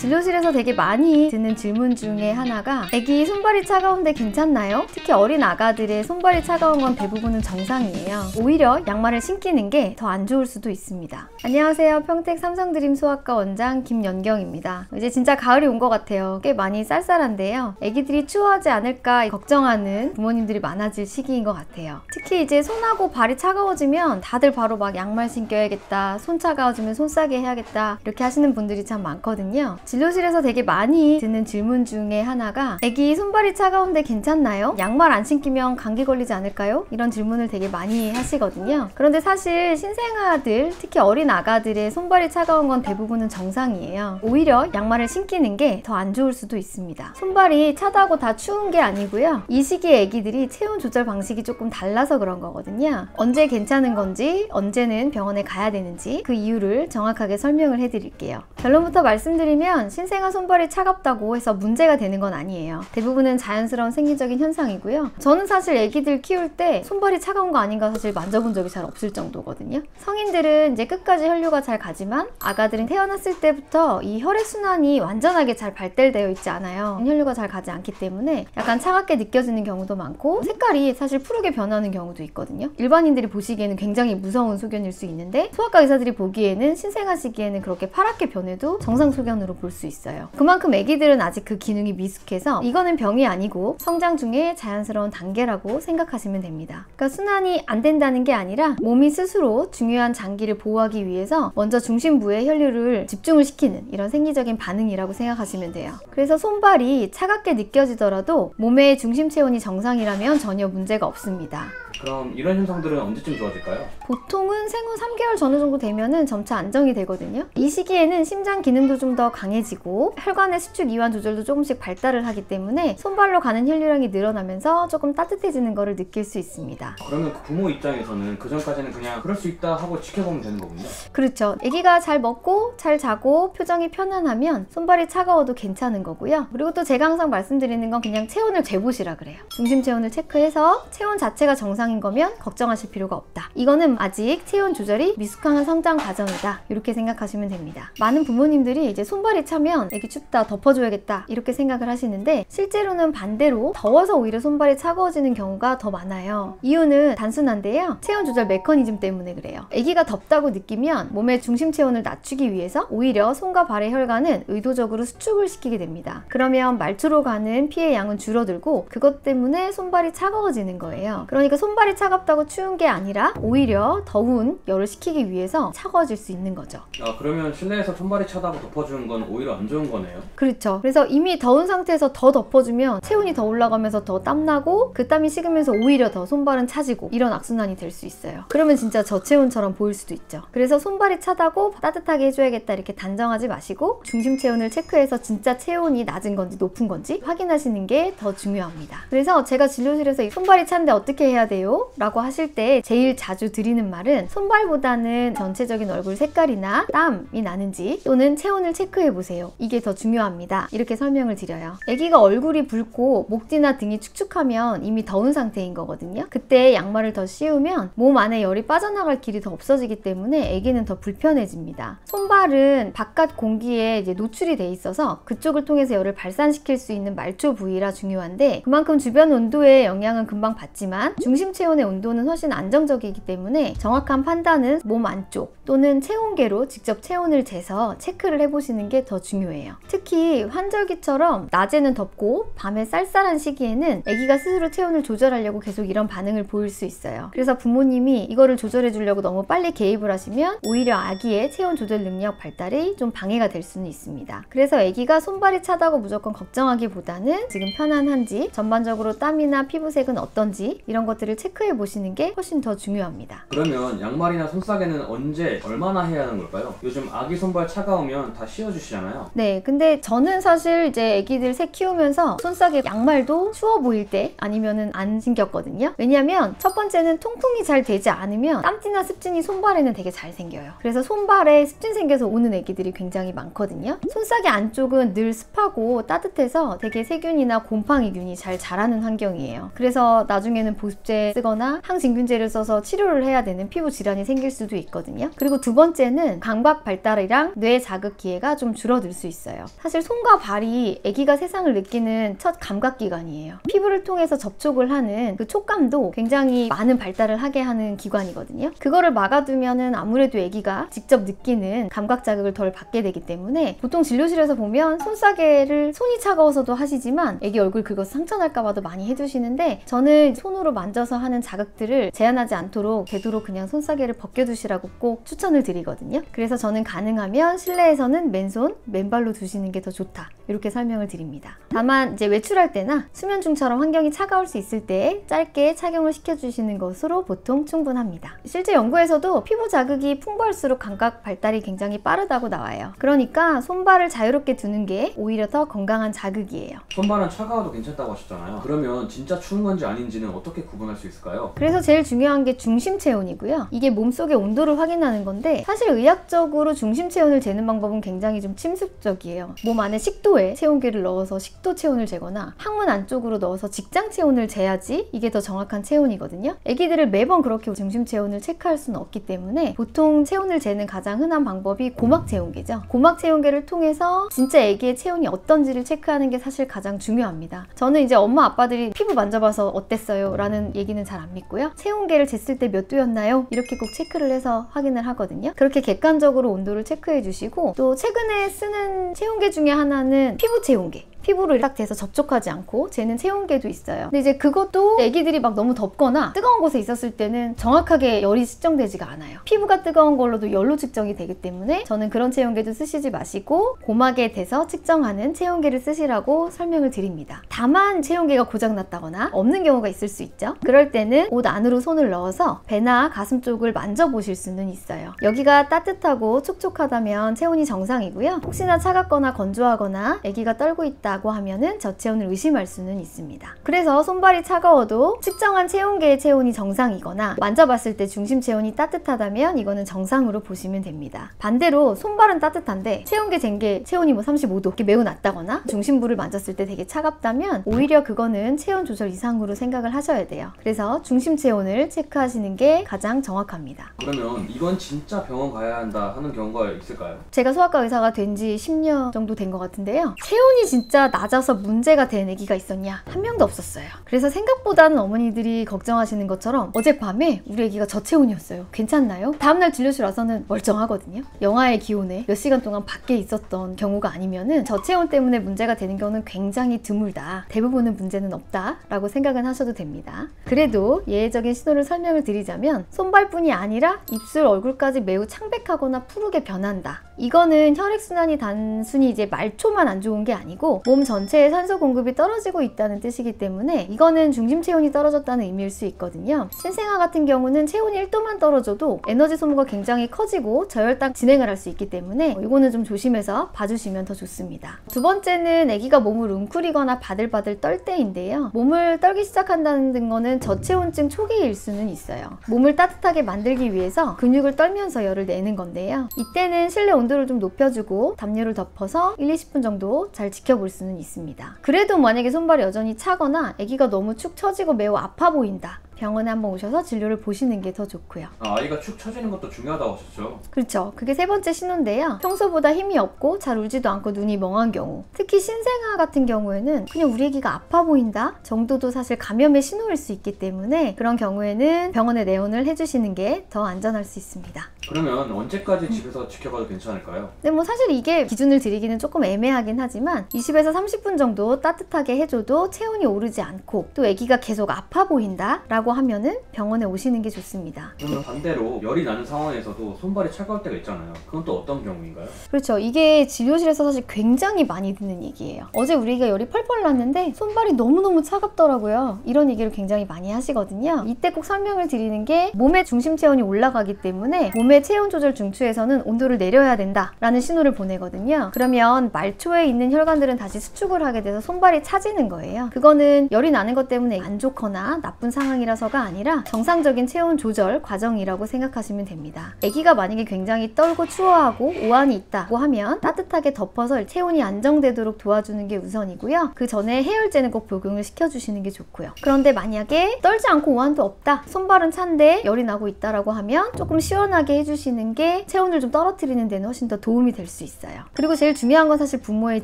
진료실에서 되게 많이 듣는 질문 중에 하나가 애기 손발이 차가운데 괜찮나요? 특히 어린 아가들의 손발이 차가운 건 대부분은 정상이에요. 오히려 양말을 신기는 게 더 안 좋을 수도 있습니다. 안녕하세요. 평택 삼성드림 소아과 원장 김연경입니다. 이제 진짜 가을이 온 것 같아요. 꽤 많이 쌀쌀한데요. 애기들이 추워하지 않을까 걱정하는 부모님들이 많아질 시기인 것 같아요. 특히 이제 손하고 발이 차가워지면 다들 바로 막 양말 신겨야겠다, 손 차가워지면 손 싸게 해야겠다 이렇게 하시는 분들이 참 많거든요. 진료실에서 되게 많이 듣는 질문 중에 하나가 애기 손발이 차가운데 괜찮나요? 양말 안 신기면 감기 걸리지 않을까요? 이런 질문을 되게 많이 하시거든요. 그런데 사실 신생아들, 특히 어린 아가들의 손발이 차가운 건 대부분은 정상이에요. 오히려 양말을 신기는 게 더 안 좋을 수도 있습니다. 손발이 차다고 다 추운 게 아니고요. 이 시기에 애기들이 체온 조절 방식이 조금 달라서 그런 거거든요. 언제 괜찮은 건지, 언제는 병원에 가야 되는지 그 이유를 정확하게 설명을 해드릴게요. 결론부터 말씀드리면 신생아 손발이 차갑다고 해서 문제가 되는 건 아니에요. 대부분은 자연스러운 생리적인 현상이고요. 저는 사실 애기들 키울 때 손발이 차가운 거 아닌가 사실 만져본 적이 잘 없을 정도거든요. 성인들은 이제 끝까지 혈류가 잘 가지만 아가들은 태어났을 때부터 이 혈액순환이 완전하게 잘 발달되어 있지 않아요. 혈류가 잘 가지 않기 때문에 약간 차갑게 느껴지는 경우도 많고 색깔이 사실 푸르게 변하는 경우도 있거든요. 일반인들이 보시기에는 굉장히 무서운 소견일 수 있는데 소아과 의사들이 보기에는 신생아 시기에는 그렇게 파랗게 변해도 정상 소견으로 볼 수 있어요. 그만큼 애기들은 아직 그 기능이 미숙해서 이거는 병이 아니고 성장 중에 자연스러운 단계라고 생각하시면 됩니다. 그러니까 순환이 안 된다는 게 아니라 몸이 스스로 중요한 장기를 보호하기 위해서 먼저 중심부에 혈류를 집중을 시키는 이런 생리적인 반응이라고 생각하시면 돼요. 그래서 손발이 차갑게 느껴지더라도 몸의 중심 체온이 정상이라면 전혀 문제가 없습니다. 그럼 이런 현상들은 언제쯤 좋아질까요? 보통은 생후 3개월 전후 정도 되면은 점차 안정이 되거든요. 이 시기에는 심장 기능도 좀 더 강해지고 혈관의 수축 이완 조절도 조금씩 발달을 하기 때문에 손발로 가는 혈류량이 늘어나면서 조금 따뜻해지는 거를 느낄 수 있습니다. 그러면 그 부모 입장에서는 그 전까지는 그냥 그럴 수 있다 하고 지켜보면 되는 거군요? 그렇죠. 아기가 잘 먹고 잘 자고 표정이 편안하면 손발이 차가워도 괜찮은 거고요. 그리고 또 제가 항상 말씀드리는 건 그냥 체온을 재보시라 그래요. 중심 체온을 체크해서 체온 자체가 정상인 거면 걱정하실 필요가 없다. 이거는 아직 체온 조절이 미숙한 성장 과정이다. 이렇게 생각하시면 됩니다. 많은 부모님들이 이제 손발이 차면 애기 춥다, 덮어줘야겠다 이렇게 생각을 하시는데 실제로는 반대로 더워서 오히려 손발이 차가워지는 경우가 더 많아요. 이유는 단순한데요. 체온 조절 메커니즘 때문에 그래요. 애기가 덥다고 느끼면 몸의 중심 체온을 낮추기 위해서 오히려 손과 발의 혈관은 의도적으로 수축을 시키게 됩니다. 그러면 말초로 가는 피의 양은 줄어들고 그것 때문에 손발이 차가워지는 거예요. 그러니까 손발이 차갑다고 추운 게 아니라 오히려 더운 열을 식히기 위해서 차가워질 수 있는 거죠. 그러면 실내에서 손발이 차다고 덮어주는 건 오히려 안 좋은 거네요? 그렇죠. 그래서 이미 더운 상태에서 더 덮어주면 체온이 더 올라가면서 더 땀나고 그 땀이 식으면서 오히려 더 손발은 차지고 이런 악순환이 될 수 있어요. 그러면 진짜 저체온처럼 보일 수도 있죠. 그래서 손발이 차다고 따뜻하게 해줘야겠다 이렇게 단정하지 마시고 중심 체온을 체크해서 진짜 체온이 낮은 건지 높은 건지 확인하시는 게 더 중요합니다. 그래서 제가 진료실에서 손발이 찬데 어떻게 해야 돼요? 라고 하실 때 제일 자주 드리는 말은 손발보다는 전체적인 얼굴 색깔이나 땀이 나는지 또는 체온을 체크해 보세요. 이게 더 중요합니다. 이렇게 설명을 드려요. 아기가 얼굴이 붉고 목뒤나 등이 축축하면 이미 더운 상태인 거거든요. 그때 양말을 더 씌우면 몸 안에 열이 빠져나갈 길이 더 없어지기 때문에 아기는 더 불편해집니다. 손발은 바깥 공기에 이제 노출이 돼 있어서 그쪽을 통해서 열을 발산시킬 수 있는 말초 부위라 중요한데 그만큼 주변 온도의 영향은 금방 받지만 중심 체온의 온도는 훨씬 안정적이기 때문에 정확한 판단은 몸 안쪽 또는 체온계로 직접 체온을 재서 체크를 해보시는 게 더 중요해요. 특히 환절기처럼 낮에는 덥고 밤에 쌀쌀한 시기에는 아기가 스스로 체온을 조절하려고 계속 이런 반응을 보일 수 있어요. 그래서 부모님이 이거를 조절해 주려고 너무 빨리 개입을 하시면 오히려 아기의 체온 조절 능력 발달이 좀 방해가 될 수는 있습니다. 그래서 아기가 손발이 차다고 무조건 걱정하기보다는 지금 편안한지 전반적으로 땀이나 피부색은 어떤지 이런 것들을 체크해 보시는 게 훨씬 더 중요합니다. 그러면 양말이나 손싸개는 언제 얼마나 해야 하는 걸까요? 요즘 아기 손발 차가우면 다 씌워주시잖아요. 네, 근데 저는 사실 이제 아기들 새 키우면서 손싸개 양말도 추워 보일 때 아니면은 안 신겼거든요. 왜냐면 첫 번째는 통풍이 잘 되지 않으면 땀띠나 습진이 손발에는 되게 잘 생겨요. 그래서 손발에 습진 생겨서 오는 아기들이 굉장히 많거든요. 손싸개 안쪽은 늘 습하고 따뜻해서 되게 세균이나 곰팡이균이 잘 자라는 환경이에요. 그래서 나중에는 보습제 쓰거나 항진균제를 써서 치료를 해야 되는 피부 질환이 생길 수도 있거든요. 그리고 두 번째는 감각 발달이랑 뇌 자극 기회가 좀 줄어들 수 있어요. 사실 사실 손과 발이 아기가 세상을 느끼는 첫 감각기관이에요. 피부를 통해서 접촉을 하는 그 촉감도 굉장히 많은 발달을 하게 하는 기관이거든요. 그거를 막아두면은 아무래도 아기가 직접 느끼는 감각 자극을 덜 받게 되기 때문에 보통 진료실에서 보면 손싸개를 손이 차가워서도 하시지만 아기 얼굴 긁어서 상처 날까 봐도 많이 해주시는데, 저는 손으로 만져서 하는 자극들을 제한하지 않도록 되도록 그냥 손싸개를 벗겨두시라고 꼭 추천을 드리거든요. 그래서 저는 가능하면 실내에서는 맨손, 맨발로 두시는 게 더 좋다, 이렇게 설명을 드립니다. 다만 이제 외출할 때나 수면 중처럼 환경이 차가울 수 있을 때 짧게 착용을 시켜주시는 것으로 보통 충분합니다. 실제 연구에서도 피부 자극이 풍부할수록 감각 발달이 굉장히 빠르다고 나와요. 그러니까 손발을 자유롭게 두는 게 오히려 더 건강한 자극이에요. 손발은 차가워도 괜찮다고 하셨잖아요. 그러면 진짜 추운 건지 아닌지는 어떻게 구분할 수 있을까요? 그래서 제일 중요한 게 중심 체온이고요. 이게 몸속의 온도를 확인하는 건데, 사실 의학적으로 중심 체온을 재는 방법은 굉장히 좀 침습적이에요. 몸 안에 식도에 체온계를 넣어서 식도 체온을 재거나 항문 안쪽으로 넣어서 직장 체온을 재야지 이게 더 정확한 체온이거든요. 아기들을 매번 그렇게 중심 체온을 체크할 수는 없기 때문에 보통 체온을 재는 가장 흔한 방법이 고막 체온계죠. 고막 체온계를 통해서 진짜 아기의 체온이 어떤지를 체크하는 게 사실 가장 중요합니다. 저는 이제 엄마 아빠들이 피부 만져봐서 어땠어요? 라는 얘기는 잘 안 믿고요. 체온계를 쟀을 때 몇 도였나요? 이렇게 꼭 체크를 해서 확인을 하거든요. 그렇게 객관적으로 온도를 체크해 주시고, 또 최근에 쓰는 체온계 중에 하나는 피부 체온계, 피부를 딱 대서 접촉하지 않고 재는 체온계도 있어요. 근데 이제 그것도 애기들이 막 너무 덥거나 뜨거운 곳에 있었을 때는 정확하게 열이 측정되지가 않아요. 피부가 뜨거운 걸로도 열로 측정이 되기 때문에 저는 그런 체온계도 쓰시지 마시고 고막에 대서 측정하는 체온계를 쓰시라고 설명을 드립니다. 다만 체온계가 고장났다거나 없는 경우가 있을 수 있죠. 그럴 때는 옷 안으로 손을 넣어서 배나 가슴 쪽을 만져보실 수는 있어요. 여기가 따뜻하고 촉촉하다면 체온이 정상이고요. 혹시나 차갑거나 건조하거나 아기가 떨고 있다 라고 하면은 저체온을 의심할 수는 있습니다. 그래서 손발이 차가워도 측정한 체온계의 체온이 정상이거나 만져봤을 때 중심 체온이 따뜻하다면 이거는 정상으로 보시면 됩니다. 반대로 손발은 따뜻한데 체온계 잰 게 체온이 뭐 35도 이렇게 매우 낮다거나 중심부를 만졌을 때 되게 차갑다면 오히려 그거는 체온 조절 이상으로 생각을 하셔야 돼요. 그래서 중심 체온을 체크하시는 게 가장 정확합니다. 그러면 이건 진짜 병원 가야 한다 하는 경우가 있을까요? 제가 소아과 의사가 된 지 10년 정도 된 것 같은데요. 체온이 진짜 낮아서 문제가 된 아기가 있었냐? 한 명도 없었어요. 그래서 생각보다는 어머니들이 걱정하시는 것처럼 어젯밤에 우리 아기가 저체온이었어요. 괜찮나요? 다음날 진료실 와서는 멀쩡하거든요. 영하의 기온에 몇 시간 동안 밖에 있었던 경우가 아니면은 저체온 때문에 문제가 되는 경우는 굉장히 드물다. 대부분은 문제는 없다 라고 생각은 하셔도 됩니다. 그래도 예외적인 신호를 설명을 드리자면 손발뿐이 아니라 입술, 얼굴까지 매우 창백하거나 푸르게 변한다. 이거는 혈액순환이 단순히 이제 말초만 안 좋은 게 아니고 몸 전체의 산소 공급이 떨어지고 있다는 뜻이기 때문에 이거는 중심 체온이 떨어졌다는 의미일 수 있거든요. 신생아 같은 경우는 체온이 1도만 떨어져도 에너지 소모가 굉장히 커지고 저혈당 진행을 할 수 있기 때문에 이거는 좀 조심해서 봐주시면 더 좋습니다. 두 번째는 아기가 몸을 웅크리거나 바들바들 떨 때인데요. 몸을 떨기 시작한다는 거는 저체온증 초기일 수는 있어요. 몸을 따뜻하게 만들기 위해서 근육을 떨면서 열을 내는 건데요. 이때는 실내 온도를 좀 높여주고 담요를 덮어서 1-20분 정도 잘 지켜볼 수는 있습니다. 그래도 만약에 손발이 여전히 차거나 아기가 너무 축 처지고 매우 아파 보인다. 병원에 한번 오셔서 진료를 보시는 게 더 좋고요. 아이가 축 처지는 것도 중요하다고 하셨죠? 그렇죠. 그게 세 번째 신호인데요. 평소보다 힘이 없고 잘 울지도 않고 눈이 멍한 경우, 특히 신생아 같은 경우에는 그냥 우리 아기가 아파 보인다 정도도 사실 감염의 신호일 수 있기 때문에 그런 경우에는 병원에 내원을 해주시는 게 더 안전할 수 있습니다. 그러면 언제까지 집에서 지켜봐도 괜찮을까요? 근데 뭐 사실 이게 기준을 드리기는 조금 애매하긴 하지만 20에서 30분 정도 따뜻하게 해줘도 체온이 오르지 않고 또 아기가 계속 아파 보인다 라고 하면은 병원에 오시는 게 좋습니다. 그러면 반대로 열이 나는 상황에서도 손발이 차가울 때가 있잖아요. 그건 또 어떤 경우인가요? 그렇죠. 이게 진료실에서 사실 굉장히 많이 듣는 얘기예요. 어제 우리 애기가 열이 펄펄 났는데 손발이 너무너무 차갑더라고요. 이런 얘기를 굉장히 많이 하시거든요. 이때 꼭 설명을 드리는 게 몸의 중심 체온이 올라가기 때문에 몸의 체온 조절 중추에서는 온도를 내려야 된다라는 신호를 보내거든요. 그러면 말초에 있는 혈관들은 다시 수축을 하게 돼서 손발이 차지는 거예요. 그거는 열이 나는 것 때문에 안 좋거나 나쁜 상황이라서가 아니라 정상적인 체온 조절 과정이라고 생각하시면 됩니다. 아기가 만약에 굉장히 떨고 추워하고 오한이 있다고 하면 따뜻하게 덮어서 체온이 안정되도록 도와주는 게 우선이고요. 그 전에 해열제는 꼭 복용을 시켜주시는 게 좋고요. 그런데 만약에 떨지 않고 오한도 없다, 손발은 찬데 열이 나고 있다라고 하면 조금 시원하게 해주시는 게 체온을 좀 떨어뜨리는 데는 훨씬 더 도움이 될 수 있어요. 그리고 제일 중요한 건 사실 부모의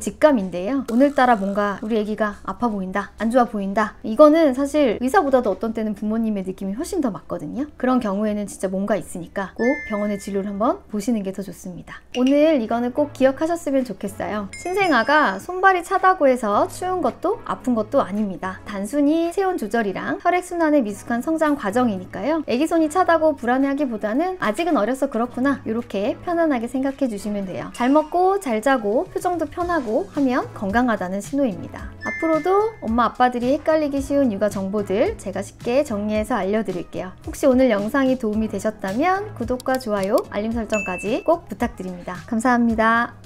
직감인데요. 오늘따라 뭔가 우리 애기가 아파 보인다, 안 좋아 보인다, 이거는 사실 의사보다도 어떤 때는 부모님의 느낌이 훨씬 더 맞거든요. 그런 경우에는 진짜 뭔가 있으니까 꼭 병원의 진료를 한번 보시는 게 더 좋습니다. 오늘 이거는 꼭 기억하셨으면 좋겠어요. 신생아가 손발이 차다고 해서 추운 것도 아픈 것도 아닙니다. 단순히 체온 조절이랑 혈액순환의 미숙한 성장 과정이니까요. 애기 손이 차다고 불안해하기보다는 아직은 어려서 그렇구나, 이렇게 편안하게 생각해 주시면 돼요. 잘 먹고 잘 자고 표정도 편하고 하면 건강하다는 신호입니다. 앞으로도 엄마 아빠들이 헷갈리기 쉬운 육아 정보들 제가 쉽게 정리해서 알려드릴게요. 혹시 오늘 영상이 도움이 되셨다면 구독과 좋아요, 알림 설정까지 꼭 부탁드립니다. 감사합니다.